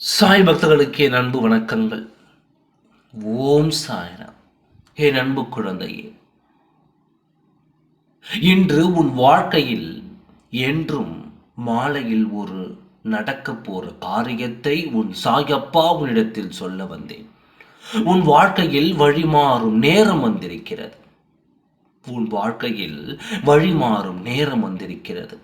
சாய் பக்தர்களுக்கு என் அன்பு வணக்கங்கள். ஓம் சாய்ராம். என் அன்பு குழந்தையே, இன்று உன் வாழ்க்கையில் என்றும் மாலையில் ஒரு நடக்கப் போற காரியத்தை உன் சாயப்பா உன்னிடத்தில் சொல்ல வந்தேன். உன் வாழ்க்கையில் வழிமாறும் நேரம் வந்திருக்கிறது. உன் வாழ்க்கையில் வழிமாறும் நேரம் வந்திருக்கிறது.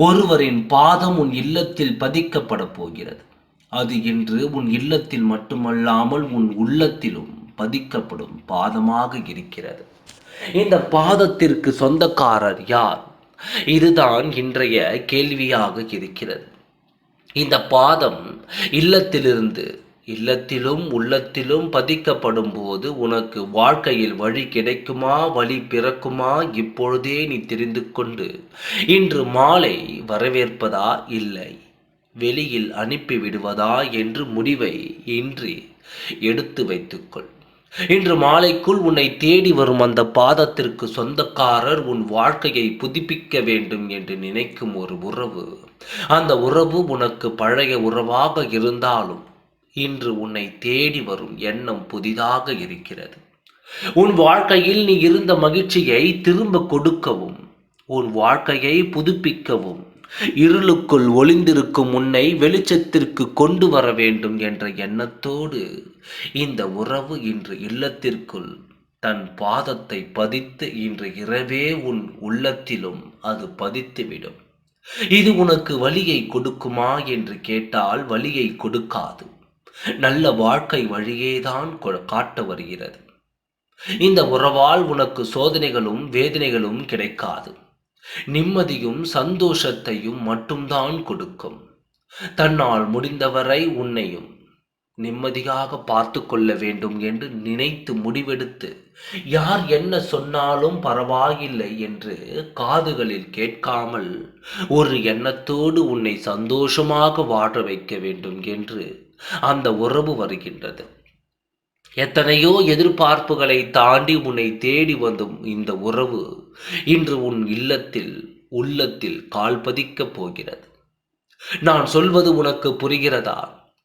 ஒருவரின் பாதம் உன் இல்லத்தில் பதிக்கப்பட போகிறது. அது இன்று உன் இல்லத்தில் மட்டுமல்லாமல் உன் உள்ளத்திலும் பதிக்கப்படும் பாதமாக இருக்கிறது. இந்த பாதத்திற்கு சொந்தக்காரர் யார்? இதுதான் இன்றைய கேள்வியாக இருக்கிறது. இந்த பாதம் இல்லத்திலிருந்து இல்லத்திலும் உள்ளத்திலும் பதிக்கப்படும் போது உனக்கு வாழ்க்கையில் வழி கிடைக்குமா, வழி பிறக்குமா, இப்பொழுதே நீ தெரிந்து கொண்டு இன்று மாலை வரவேற்பதா, இல்லை வெளியில் அனுப்பி விடுவதா என்று முடிவை இன்றி எடுத்து வைத்துக்கொள். இன்று மாலைக்குள் உன்னை தேடி வரும் அந்த பாதத்திற்கு சொந்தக்காரர் உன் வாழ்க்கையை புதுப்பிக்க வேண்டும் என்று நினைக்கும் ஒரு உறவு. அந்த உறவு உனக்கு பழைய உறவாக இருந்தாலும் இன்று உன்னை தேடி வரும் எண்ணம் புதிதாக இருக்கிறது. உன் வாழ்க்கையில் நீ இருந்த மகிழ்ச்சியை திரும்ப கொடுக்கவும், உன் வாழ்க்கையை புதுப்பிக்கவும், இருளுக்குள் ஒளிந்திருக்கும் உன்னை வெளிச்சத்திற்கு கொண்டு வர வேண்டும் என்ற எண்ணத்தோடு இந்த உறவு இன்று இல்லத்திற்குள் தன் பாதத்தை பதித்து இன்று இரவே உன் உள்ளத்திலும் அது பதித்துவிடும். இது உனக்கு வலியை கொடுக்குமா என்று கேட்டால் வலியை கொடுக்காது. நல்ல வாழ்க்கை வழியேதான் காட்ட வருகிறது. இந்த உறவால் உனக்கு சோதனைகளும் வேதனைகளும் கிடைக்காது. நிம்மதியும் சந்தோஷத்தையும் மட்டும்தான் கொடுக்கும். தன்னால் முடிந்தவரை உன்னையும் நிம்மதியாக பார்த்து கொள்ள வேண்டும் என்று நினைத்து முடிவெடுத்து யார் என்ன சொன்னாலும் பரவாயில்லை என்று காதுகளில் கேட்காமல் ஒரு எண்ணத்தோடு உன்னை சந்தோஷமாக வாழ வைக்க வேண்டும் என்று அந்த உறவு வருகின்றது. எத்தனையோ எதிர்பார்ப்புகளை தாண்டி உன்னை தேடி வந்தும் இந்த உறவு இன்று உன் உள்ளத்தில் கால் பதிக்கப் போகிறது. நான் சொல்வது உனக்கு புரிகிறதா?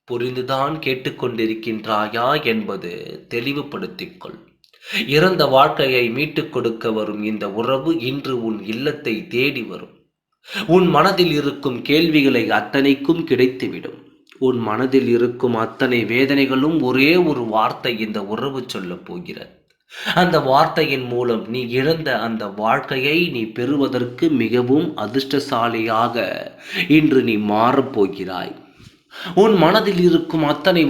புரிந்துதான் கேட்டுக்கொண்டிருக்கின்றாயா என்பது தெளிவுபடுத்திக்கொள். இறந்த வாழ்க்கையை மீட்டுக் கொடுக்க வரும் இந்த உறவு இன்று உன் இல்லத்தை தேடி வரும். உன் மனதில் இருக்கும் கேள்விகளை அத்தனைக்கும் கிடைத்துவிடும். உன் மனதில் இருக்கும் அத்தனை வேதனைகளும் ஒரே ஒரு வார்த்தை இந்த உறவு சொல்லப் போகிறது. அந்த வார்த்தையின் மூலம் நீ இழந்த அந்த வாழ்க்கையை நீ பெறுவதற்கு மிகவும் அதிர்ஷ்டசாலியாக இன்று நீ மாறப்போகிறாய். உன் மனதில் இருக்கும் அத்தனை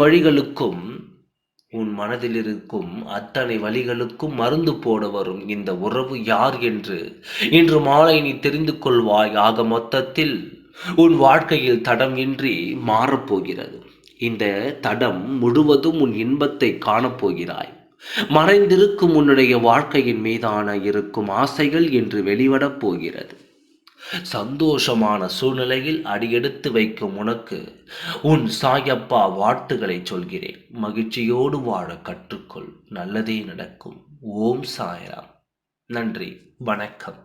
வழிகளுக்கும் மருந்து போட வரும் இந்த உறவு யார் என்று இன்று மாலை நீ தெரிந்து கொள்வாய். ஆக மொத்தத்தில் உன் வாழ்க்கையில் தடம் இன்றி மாறப்போகிறது. இந்த தடம் முழுவதும் உன் இன்பத்தை காணப்போகிறாய். மறைந்திருக்கும் உன்னுடைய வாழ்க்கையின் மீதான இருக்கும் ஆசைகள் என்று வெளிவடப் போகிறது. சந்தோஷமான சூழ்நிலையில் அடியெடுத்து வைக்கும் உனக்கு உன் சாயப்பா வாழ்த்துக்களை சொல்கிறேன். மகிழ்ச்சியோடு வாழ கற்றுக்கொள். நல்லதே நடக்கும். ஓம் சாய்ராம். நன்றி. வணக்கம்.